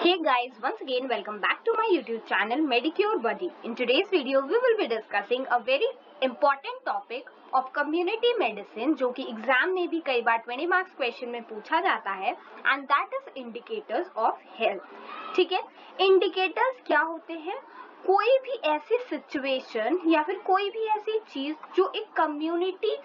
Hey guys, once again welcome back to my YouTube channel Medicure Buddy. In today's video we will be discussing a very important topic of community medicine जो कि exam में भी कई बार 20 marks question में पूछा जाता है and that is indicators of health. ठीक है, इंडिकेटर्स क्या होते हैं? कोई भी ऐसी सिचुएशन या फिर कोई भी ऐसी चीज जो एक कम्युनिटी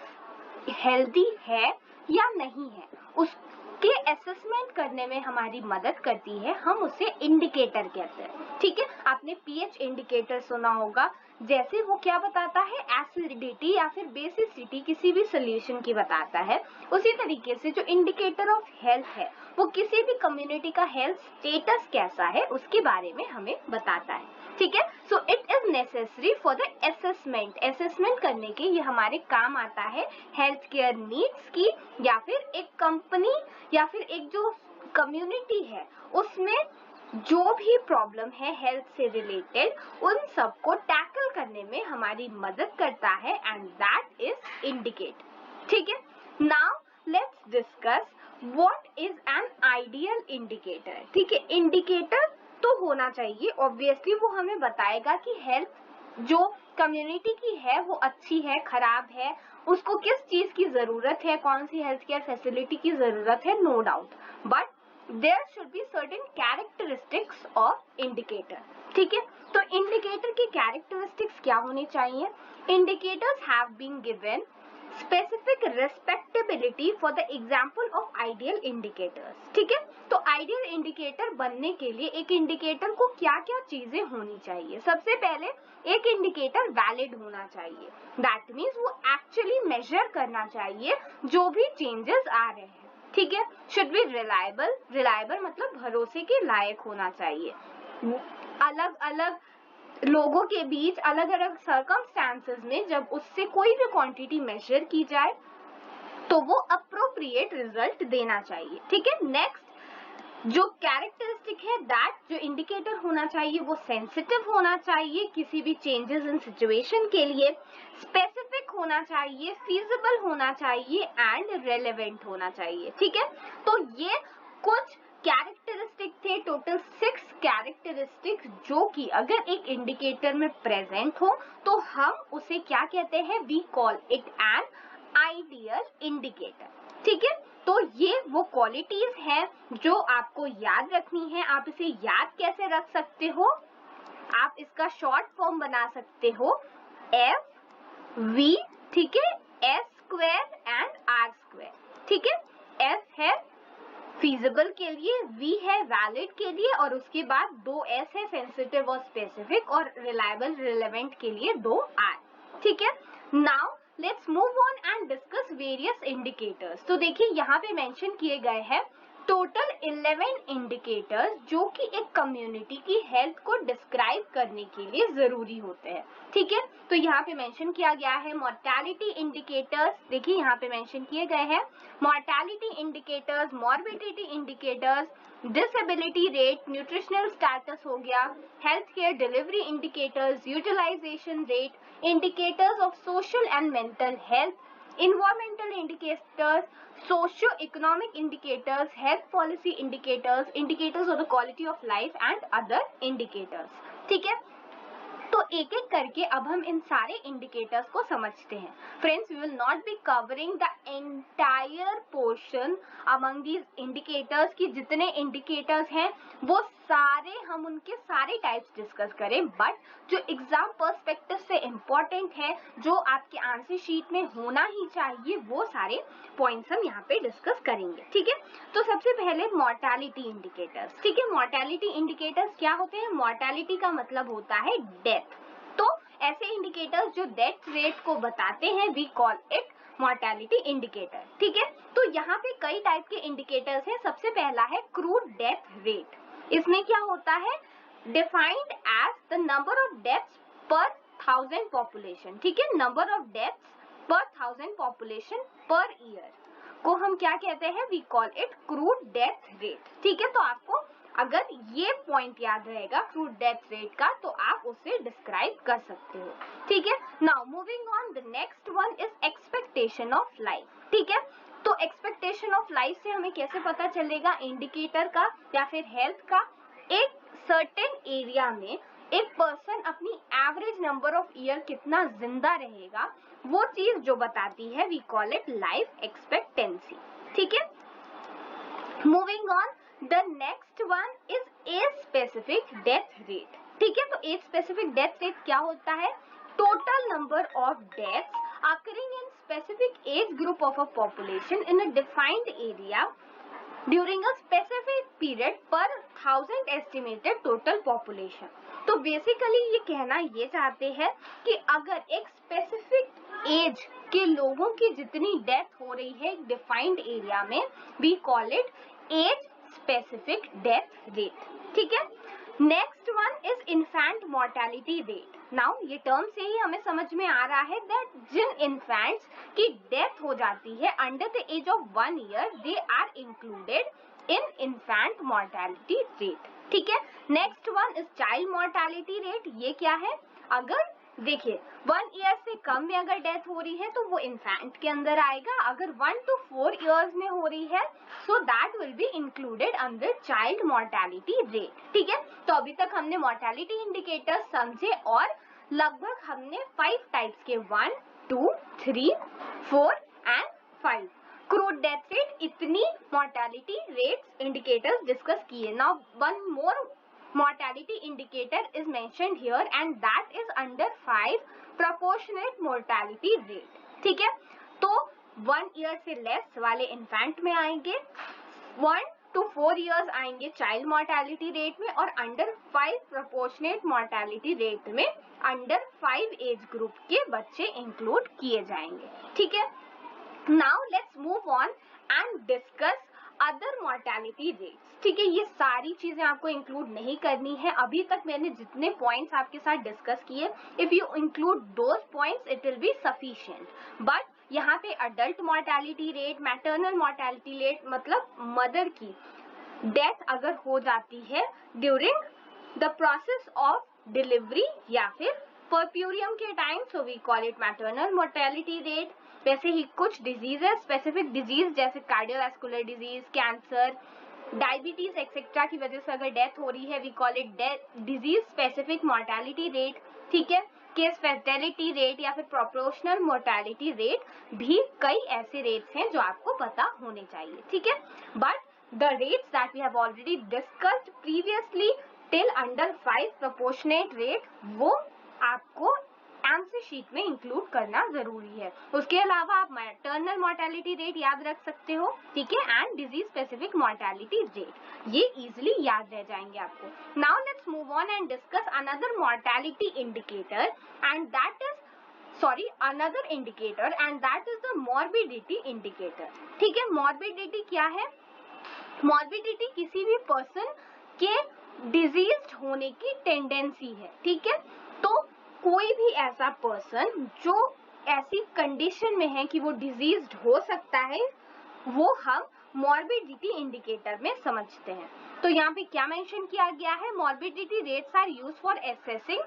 हेल्दी है या नहीं है उसके असेसमेंट करने में हमारी मदद करती है, हम उसे इंडिकेटर कहते हैं. ठीक है, आपने पीएच इंडिकेटर सुना होगा. जैसे वो क्या बताता है, एसिडिटी या फिर बेसिसिटी किसी भी सोल्यूशन की बताता है. उसी तरीके से जो इंडिकेटर ऑफ हेल्थ है वो किसी भी कम्युनिटी का हेल्थ स्टेटस कैसा है उसके बारे में हमें बताता है. ठीक है, so it is necessary for the assessment करने के ये हमारे काम आता है हेल्थ केयर नीड्स की, या फिर एक कंपनी या फिर एक जो कम्युनिटी है उसमें जो भी प्रॉब्लम है हेल्थ से रिलेटेड उन सबको टैकल करने में हमारी मदद करता है एंड दैट इज इंडिकेटर. ठीक है, now let's discuss what is an ideal indicator. ठीक है, इंडिकेटर तो होना चाहिए, ऑब्वियसली वो हमें बताएगा कि हेल्थ जो कम्युनिटी की है वो अच्छी है, खराब है, उसको किस चीज की जरूरत है, कौन सी हेल्थ केयर फैसिलिटी की जरूरत है, no doubt, but there should be certain characteristics of indicator. ठीक है, तो इंडिकेटर की कैरेक्टरिस्टिक्स क्या होनी चाहिए? Indicators have been given specific respectability for the example of ideal indicators. ठीक है, तो आइडियल इंडिकेटर बनने के लिए एक इंडिकेटर को क्या क्या चीजें होनी चाहिए? सबसे पहले एक इंडिकेटर वैलिड होना चाहिए. दैट मीन्स वो एक्चुअली मेजर करना चाहिए जो भी चेंजेस आ रहे हैं. ठीक है, शुड बी रिलायबल मतलब भरोसे के लायक होना चाहिए. अलग अलग लोगों के बीच अलग अलग सर्कमस्टांसेस में जब उससे कोई भी क्वांटिटी मेजर की जाए तो वो अप्रोप्रिएट रिजल्ट देना चाहिए. ठीक है, नेक्स्ट जो कैरेक्टरिस्टिक है दैट जो इंडिकेटर होना चाहिए वो सेंसिटिव होना चाहिए किसी भी चेंजेस इन सिचुएशन के लिए, स्पेसिफिक होना चाहिए, फीजिबल होना चाहिए एंड रेलेवेंट होना चाहिए. ठीक है, तो ये कुछ कैरेक्टरिस्टिक थे, टोटल 6 कैरेक्टरिस्टिक्स जो कि अगर एक इंडिकेटर में प्रेजेंट हो तो हम उसे क्या कहते हैं? We call it an ideal indicator. ठीक है, तो ये वो क्वालिटीज हैं जो आपको याद रखनी है. आप इसे याद कैसे रख सकते हो? आप इसका शॉर्ट फॉर्म बना सकते हो एफ वी. ठीक है, S square and R square. ठीक है, एफ है फीजिबल के लिए, वी है वैलिड के लिए और उसके बाद 2 एस है सेंसिटिव और स्पेसिफिक, और रिलायबल रिलेवेंट के लिए 2 आर. ठीक है, now let's move on and discuss various indicators. तो देखिए यहाँ पे मेंशन किए गए हैं टोटल 11 इंडिकेटर्स जो कि एक कम्युनिटी की हेल्थ को डिस्क्राइब करने के लिए जरूरी होते हैं. ठीक है, तो यहाँ पे मेंशन किया गया है मोर्टेलिटी इंडिकेटर्स. देखिए यहाँ पे मेंशन किए गए हैं mortality indicators, morbidity indicators, disability rate, nutritional status हो गया, health care delivery indicators, utilization rate, indicators of social and mental health, environmental indicators, socio-economic indicators, health policy indicators, indicators of the quality of life and other indicators. ठीक है, तो एक एक करके अब हम इन सारे इंडिकेटर्स को समझते हैं. Friends, we will not be covering the entire portion among these indicators की जितने इंडिकेटर्स हैं वो सारे हम उनके सारे टाइप्स डिस्कस करें, बट जो एग्जाम पर्सपेक्टिव से इम्पोर्टेंट है, जो आपके आंसर शीट में होना ही चाहिए, वो सारे पॉइंट्स हम यहाँ पे डिस्कस करेंगे. ठीक है, तो सबसे पहले मोर्टेलिटी इंडिकेटर्स. ठीक है, मोर्टेलिटी इंडिकेटर्स क्या होते हैं? मोर्टेलिटी का मतलब होता है डेथ. तो ऐसे इंडिकेटर्स जो डेथ रेट को बताते हैं we call it mortality indicator. ठीक है, तो यहाँ पे कई टाइप के इंडिकेटर्स हैं. सबसे पहला है क्रूड डेथ रेट. इसमें क्या होता है? Defined as the number of deaths per 1000 population. ठीक है, number of deaths per 1000 population per year को हम क्या कहते हैं? We call it crude death rate. ठीक है, तो आपको अगर ये पॉइंट याद रहेगा क्रूड डेथ रेट का तो आप उसे डिस्क्राइब कर सकते हो. ठीक है, now moving on, the next one is expectation of life. ठीक है, तो एक्सपेक्टेशन ऑफ लाइफ से हमें कैसे पता चलेगा इंडिकेटर का या फिर हेल्थ का? एक सर्टेन एरिया में एक पर्सन अपनी एवरेज नंबर ऑफ ईयर कितना जिंदा रहेगा, वो चीज जो बताती है we call it life expectancy. ठीक है, moving on, the next one is age specific death rate. ठीक है, तो एज स्पेसिफिक डेथ रेट क्या होता है? Total number of deaths occurring in specific age group of a population in a defined area during a specific period per 1000 estimated total population। तो basically ये कहना ये चाहते हैं कि अगर एक स्पेसिफिक एज के लोगों की जितनी डेथ हो रही है एक डिफाइंड एरिया में, we call it age specific death rate. ठीक है, next one is infant mortality rate. Now ये टर्म से ही हमें समझ में आ रहा है दैट जिन इन्फेंट्स की डेथ हो जाती है under the age of 1 year, they are included in infant mortality rate. ठीक है, next one is child mortality rate. ये क्या है? अगर देखिए 1 ईयर से कम में अगर डेथ हो रही है तो वो इन्फेंट के अंदर आएगा, अगर 1 to 4 इयर्स में हो रही है so that will be included under child mortality rate. ठीक है, तो अभी तक हमने मोर्टेलिटी इंडिकेटर्स समझे और लगभग हमने 5 टाइप्स के 1, 2, 3, 4 एंड 5 क्रूड डेथ रेट, इतनी मोर्टेलिटी रेट्स इंडिकेटर्स डिस्कस किए। Now one more mortality indicator is mentioned here and that is under 5 proportionate mortality rate। ठीक है, तो 1 ईयर से लेस वाले इन्फेंट में आएंगे, 1 to 4 इयर्स आएंगे चाइल्ड मोर्टेलिटी रेट में, और अंडर 5 प्रोपोर्शनेट मोर्टेलिटी रेट में अंडर 5 एज ग्रुप के बच्चे इंक्लूड किए जाएंगे। ठीक है, now let's move on and discuss other mortality rates. ठीक है, ये सारी चीजें आपको इंक्लूड नहीं करनी है। अभी तक मैंने जितने पॉइंट्स आपके साथ डिस्कस किए, if you include those points it will be sufficient. But यहाँ पे adult mortality rate, maternal mortality rate मतलब मदर की डेथ अगर हो जाती है during the process of delivery या फिर परप्यूरियम के time, so we call it maternal mortality rate. वैसे ही कुछ डिजीजेस, स्पेसिफिक डिजीज जैसे cardiovascular disease, cancer, diabetes etcetera की वजह से अगर डेथ हो रही है we call it disease specific mortality rate. ठीक है, केस फैटेलिटी रेट या फिर प्रोपोर्शनल मोर्टेलिटी रेट भी कई ऐसे रेट्स हैं जो आपको पता होने चाहिए। ठीक है, but the rates that we have already discussed previously till under 5 proportionate rate, वो आपको आंसर शीट में इंक्लूड करना जरूरी है। उसके अलावा आप मैटरनल मोर्टेलिटी रेट याद रख सकते हो। ठीक है, and disease specific mortality rate, ये इजिली याद रह जाएंगे आपको। Now let's move on and discuss another mortality indicator and that is another indicator and that is the morbidity indicator. ठीक है, मॉर्बिडिटी क्या है? मॉर्बिडिटी किसी भी पर्सन के डिजीज होने की टेंडेंसी है। ठीक है, तो कोई भी ऐसा पर्सन जो ऐसी कंडीशन में है कि वो डिजीज्ड हो सकता है, वो हम मॉर्बिडिटी इंडिकेटर में समझते हैं। तो यहाँ पे क्या मेंशन किया गया है? Morbidity rates are used for assessing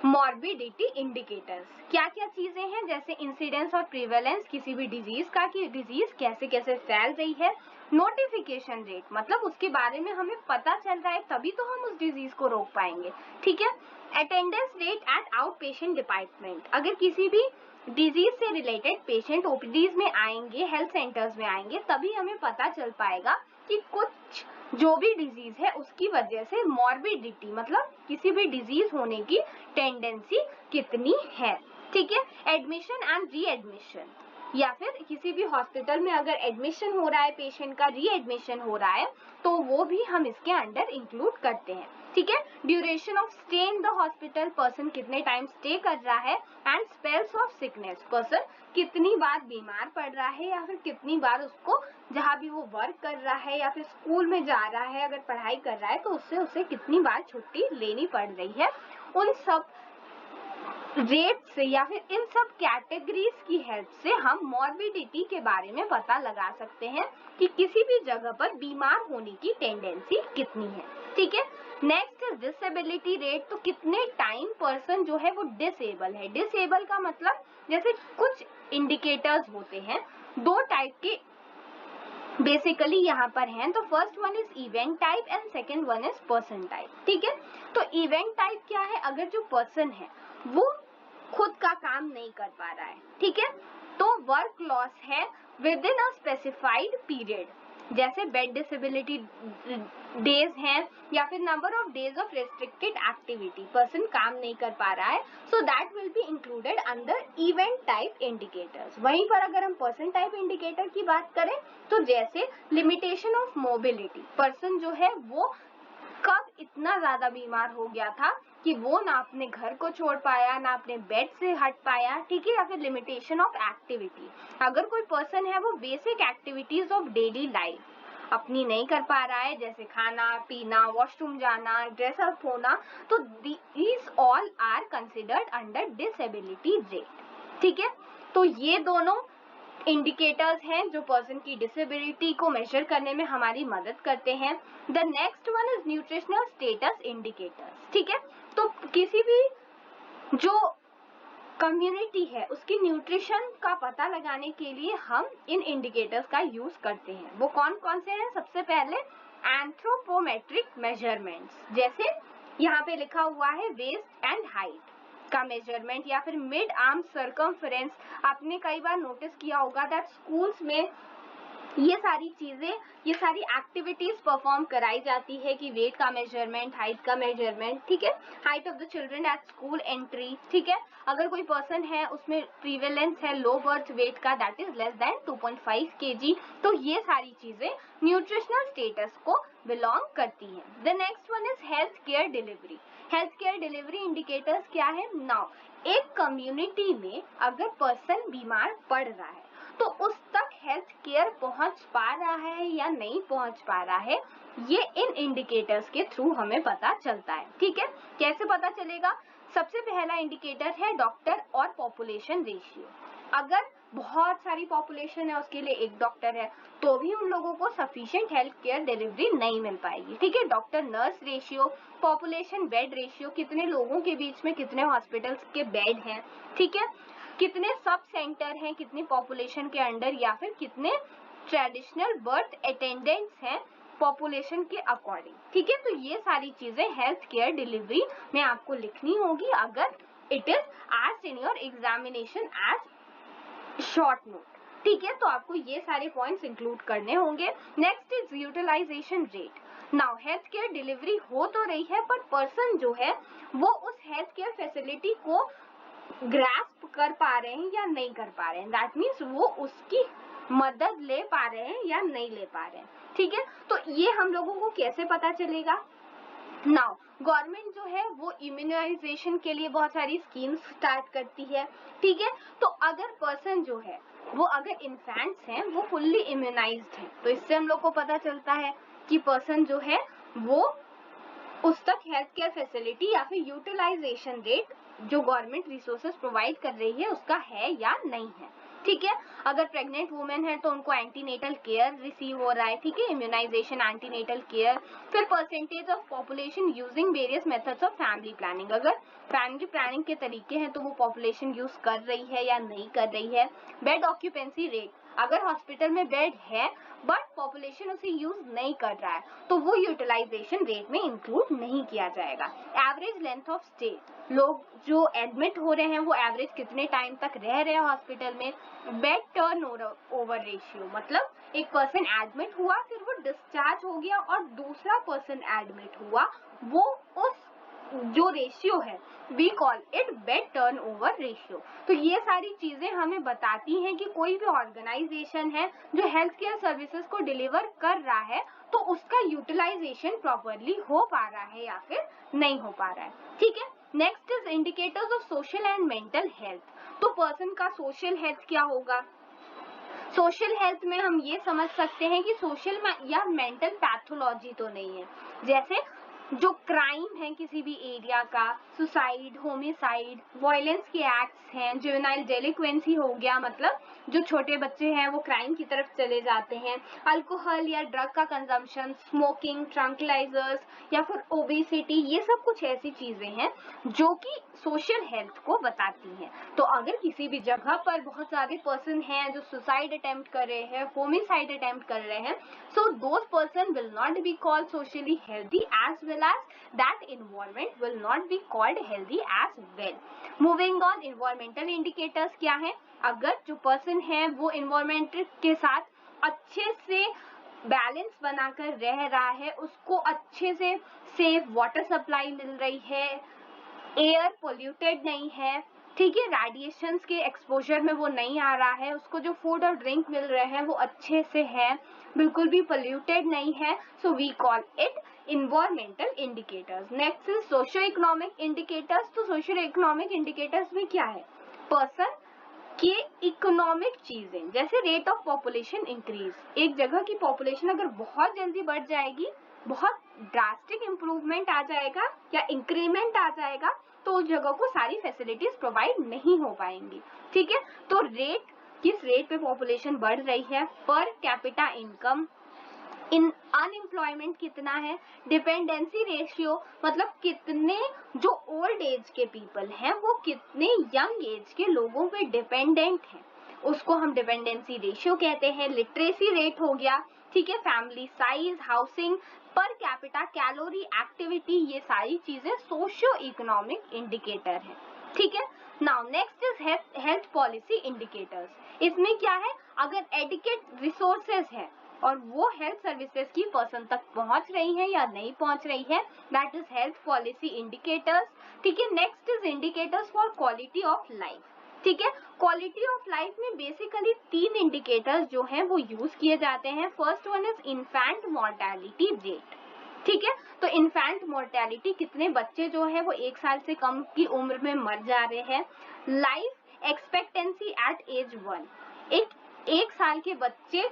morbidity indicators. क्या क्या चीजें हैं? जैसे इंसिडेंस और प्रिवेलेंस किसी भी डिजीज का, कि डिजीज कैसे कैसे फैल रही है। नोटिफिकेशन रेट मतलब उसके बारे में हमें पता चल रहा है तभी तो हम उस डिजीज को रोक पाएंगे। ठीक है, attendance rate at out patient department, अगर किसी भी डिजीज से रिलेटेड पेशेंट ओपीडीज में आएंगे, हेल्थ सेंटर्स में आएंगे, तभी हमें पता चल पाएगा कि कुछ जो भी डिजीज है उसकी वजह से मॉर्बिडिटी मतलब किसी भी डिजीज होने की टेंडेंसी कितनी है। ठीक है, एडमिशन एंड री एडमिशन, या फिर किसी भी हॉस्पिटल में अगर एडमिशन हो रहा है पेशेंट का, री एडमिशन हो रहा है, तो वो भी हम इसके अंडर इंक्लूड करते हैं। ठीक है, duration of stay in the hospital, person कितने टाइम स्टे कर रहा है, and spells of sickness, person कितनी बार बीमार पड़ रहा है या फिर कितनी बार उसको जहाँ भी वो वर्क कर रहा है या फिर स्कूल में जा रहा है अगर पढ़ाई कर रहा है तो उससे उसे कितनी बार छुट्टी लेनी पड़ रही है। उन सब रेट से या फिर इन सब कैटेगरीज की हेल्प से हम मॉर्बिडिटी के बारे में पता लगा सकते हैं कि किसी भी जगह पर बीमार होने की टेंडेंसी कितनी है। ठीक है, नेक्स्ट इज डिसेबिलिटी रेट, तो कितने टाइम पर्सन जो है वो डिसेबल है। डिसेबल का मतलब जैसे कुछ इंडिकेटर्स होते हैं, 2 टाइप के बेसिकली यहाँ पर हैं। तो first one is event type and second one is person type. ठीक है, तो इवेंट टाइप क्या है? अगर जो पर्सन है वो खुद का काम नहीं कर पा रहा है, ठीक है, तो वर्क लॉस है with in a specified period, जैसे बेड डिसेबिलिटी डेज हैं या फिर number of days of restricted activity, person काम नहीं कर पा रहा है, so that will be included under event type indicators. वहीं पर अगर हम पर्सन टाइप इंडिकेटर की बात करें तो जैसे लिमिटेशन ऑफ मोबिलिटी, पर्सन जो है वो कब इतना ज्यादा बीमार हो गया था कि वो ना अपने घर को छोड़ पाया, ना अपने बेड से हट पाया, ठीक है, या फिर लिमिटेशन ऑफ एक्टिविटी, अगर कोई पर्सन है वो basic activities of daily life अपनी नहीं कर पा रहा है, जैसे खाना पीना, वॉशरूम जाना, ड्रेस अप होना, तो these all are considered under disability rate. ठीक है, तो ये दोनों इंडिकेटर्स हैं जो पर्सन की डिसेबिलिटी को मेजर करने में हमारी मदद करते हैं। The next one is nutritional status indicators. ठीक है, तो किसी भी जो कम्युनिटी है उसकी न्यूट्रिशन का पता लगाने के लिए हम इन इंडिकेटर्स का यूज करते हैं। वो कौन कौन से हैं? सबसे पहले एंथ्रोपोमेट्रिक मेजरमेंट्स, जैसे यहाँ पे लिखा हुआ है वेस्ट एंड हाइट का मेजरमेंट, या फिर मिड आर्म सर्कमफरेंस। आपने कई बार नोटिस किया होगा दैट स्कूल्स में ये सारी चीजें, ये सारी एक्टिविटीज परफॉर्म कराई जाती है कि वेट का मेजरमेंट, हाइट का मेजरमेंट, ठीक है, height of the children at school entry, ठीक है, अगर कोई पर्सन है उसमें प्रीवेलेंस है लो बर्थ वेट का, that is less than 2.5 kg, तो ये सारी चीजें न्यूट्रिशनल स्टेटस को बिलोंग करती हैं। The next one is health care delivery. Health care delivery indicators क्या है? नाउ एक कम्युनिटी में अगर पर्सन बीमार पड़ रहा है तो उस तक हेल्थ केयर पहुंच पा रहा है या नहीं पहुंच पा रहा है, ये इन इंडिकेटर्स के थ्रू हमें पता चलता है। ठीक है, कैसे पता चलेगा? सबसे पहला इंडिकेटर है डॉक्टर और पॉपुलेशन रेशियो। अगर बहुत सारी पॉपुलेशन है, उसके लिए एक डॉक्टर है, तो भी उन लोगों को सफिशिएंट हेल्थ केयर डिलीवरी नहीं मिल पाएगी। ठीक है, doctor nurse ratio, population bed ratio, कितने लोगों के बीच में कितने हॉस्पिटल्स के बेड हैं, ठीक है, कितने सब सेंटर हैं कितनी पॉपुलेशन के अंडर, या फिर कितने ट्रेडिशनल बर्थ अटेंडेंट्स हैं पॉपुलेशन के अकॉर्डिंग। ठीक है, तो ये सारी चीजें हेल्थ केयर डिलीवरी में आपको लिखनी होगी अगर it is asked in your examination as short note. ठीक है, तो आपको ये सारे पॉइंट्स इंक्लूड करने होंगे। Next is utilization rate. Now health care delivery हो तो रही है, पर पर्सन जो है वो उस हेल्थ केयर फैसिलिटी को ग्रास्प कर पा रहे हैं या नहीं कर पा रहे हैं, दैट मीन्स वो उसकी मदद ले पा रहे हैं या नहीं ले पा रहे हैं। ठीक है, तो ये हम लोगों को कैसे पता चलेगा? नाउ गवर्नमेंट जो है वो इम्यूनाइजेशन के लिए बहुत सारी स्कीम्स स्टार्ट करती है। ठीक है, तो अगर पर्सन जो है वो अगर इन्फेंट्स हैं वो फुल्ली इम्यूनाइज्ड है, तो इससे हम लोग को पता चलता है कि पर्सन जो है वो उस तक हेल्थ केयर फैसिलिटी या फिर यूटिलाइजेशन रेट जो गवर्नमेंट रिसोर्सेज प्रोवाइड कर रही है उसका है या नहीं है। ठीक है, अगर प्रेग्नेंट वुमेन है तो उनको एंटीनेटल केयर रिसीव हो रहा है, ठीक है, इम्यूनाइजेशन, एंटीनेटल केयर। फिर percentage of population using various methods of family planning, अगर फैमिली प्लानिंग के तरीके हैं तो वो पॉपुलेशन यूज कर रही है या नहीं कर रही है। बेड ऑक्यूपेंसी रेट, अगर हॉस्पिटल में बेड है बट पॉपुलेशन उसे यूज नहीं कर रहा है तो वो यूटिलाइजेशन रेट में इंक्लूड नहीं किया जाएगा। एवरेज लेंथ ऑफ स्टे, लोग जो एडमिट हो रहे हैं वो एवरेज कितने टाइम तक रह रहे हैं हॉस्पिटल में। बेड टर्न ओवर रेशियो, मतलब एक पर्सन एडमिट हुआ फिर वो डिस्चार्ज हो गया और दूसरा पर्सन एडमिट हुआ, वो उस जो रेशियो है we call it bed turnover ratio. तो ये सारी चीजें हमें बताती हैं कि कोई भी ऑर्गेनाइजेशन है जो हेल्थ केयर सर्विसेज को डिलीवर कर रहा है तो उसका यूटिलाइजेशन प्रॉपरली हो पा रहा है या फिर नहीं हो पा रहा है। ठीक है, next is indicators of social and mental health. तो पर्सन का सोशल हेल्थ क्या होगा? सोशल हेल्थ में हम ये समझ सकते हैं कि सोशल या मेंटल पैथोलॉजी तो नहीं है, जैसे जो क्राइम है किसी भी एरिया का, सुसाइड, होमिसाइड, वायलेंस के एक्ट्स हैं, जुवेनाइल डेलिक्वेंसी हो गया, मतलब जो छोटे बच्चे हैं वो क्राइम की तरफ चले जाते हैं, अल्कोहल या ड्रग का कंजम्पशन, स्मोकिंग, ट्रंक्लाइजर्स या फिर ओबेसिटी, ये सब कुछ ऐसी चीजें हैं जो कि सोशल हेल्थ को बताती हैं। तो अगर किसी भी जगह पर बहुत सारे पर्सन हैं जो सुसाइड अटेम्प्ट कर रहे हैं, होमिसाइड अटेम्प्ट कर रहे हैं, so those person will not be called socially healthy as well as that environment will not be called healthy as well. Moving on, environmental indicators क्या है? अगर जो पर्सन है वो environment के साथ अच्छे से बैलेंस बनाकर रह रहा है, उसको अच्छे से सेफ वाटर सप्लाई मिल रही है, एयर पोल्यूटेड नहीं है, ठीक है, रेडिएशंस के एक्सपोजर में वो नहीं आ रहा है, उसको जो फूड और ड्रिंक मिल रहे हैं वो अच्छे से है, बिल्कुल भी पोल्यूटेड नहीं है, so we call it environmental indicators. Next is socio economic indicators. तो सोशियो इकोनॉमिक इंडिकेटर्स में क्या है? पर्सन कि इकोनॉमिक चीजें, जैसे रेट ऑफ पॉपुलेशन इंक्रीज, एक जगह की पॉपुलेशन अगर बहुत जल्दी बढ़ जाएगी, बहुत ड्रास्टिक इम्प्रूवमेंट आ जाएगा या इंक्रीमेंट आ जाएगा, तो उस जगह को सारी फैसिलिटीज प्रोवाइड नहीं हो पाएंगी, ठीक है। तो रेट, किस रेट पे पॉपुलेशन बढ़ रही है, per capita income, in unemployment कितना है, डिपेंडेंसी रेशियो, मतलब कितने जो ओल्ड एज के पीपल हैं वो कितने यंग एज के लोगों पे डिपेंडेंट हैं, उसको हम डिपेंडेंसी रेशियो कहते हैं। लिटरेसी रेट हो गया, ठीक है, family size, housing, per capita, calorie, activity, ये सारी चीजें सोशियो इकोनॉमिक इंडिकेटर है, ठीक है। Now next is health policy indicators. इसमें क्या है? अगर एडिक्वेट रिसोर्सेज है और वो हेल्थ सर्विसेज की पर्सन तक पहुंच रही है या नहीं पहुंच रही है, that is health policy indicators, ठीक है। Next is indicators for quality of life, ठीक है। क्वालिटी ऑफ लाइफ में बेसिकली 3 इंडिकेटर्स जो हैं वो यूज किए जाते हैं। First one is infant mortality rate, ठीक है। तो इन्फेंट मोर्टेलिटी, कितने बच्चे जो है वो 1 साल से कम की उम्र में मर जा रहे हैं। लाइफ एक्सपेक्टेंसी एट एज 1, एक साल के बच्चे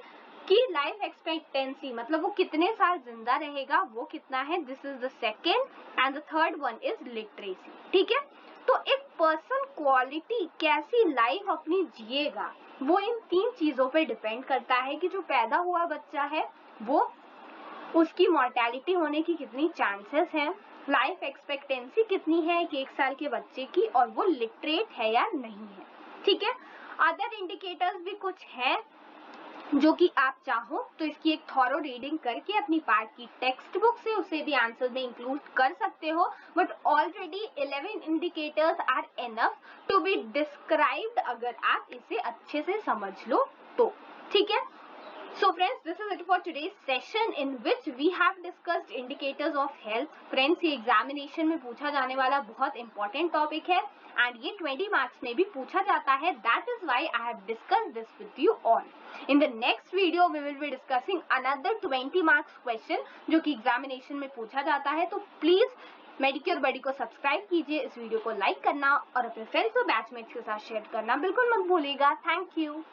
की लाइफ एक्सपेक्टेंसी, मतलब वो कितने साल जिंदा रहेगा, वो कितना है, this is the second. And the third one is literacy, ठीक है। तो एक पर्सन क्वालिटी, कैसी लाइफ अपनी जिएगा, वो इन 3 चीजों पे डिपेंड करता है कि जो पैदा हुआ बच्चा है वो, उसकी मॉर्टेलिटी होने की कितनी चांसेस हैं, लाइफ एक्सपेक्टेंसी कितनी है कि 1 साल के बच्चे की, और वो लिटरेट है या नहीं है, ठीक है। अदर इंडिकेटर्स भी कुछ हैं जो कि आप चाहो तो इसकी एक थॉरो रीडिंग करके अपनी पार्ट की टेक्स्ट बुक से उसे भी आंसर में इंक्लूड कर सकते हो, but already 11 indicators are enough to be described अगर आप इसे अच्छे से समझ लो तो, ठीक है। So friends, this is it for today's session in which we have discussed indicators of health. Friends, ये एग्जामिनेशन में पूछा जाने वाला बहुत इंपॉर्टेंट टॉपिक है एंड ये 20 मार्क्स में भी पूछा जाता है. That is why I have discussed this with you all. In the next video we will be discussing another 20 marks question जो कि एग्जामिनेशन में पूछा जाता है. तो प्लीज मेडिक्योर बडी को सब्सक्राइब कीजिए, इस वीडियो को लाइक करना और अपने फ्रेंड्स और बैचमेट्स के साथ शेयर करना बिल्कुल मत भूलिएगा. Thank you.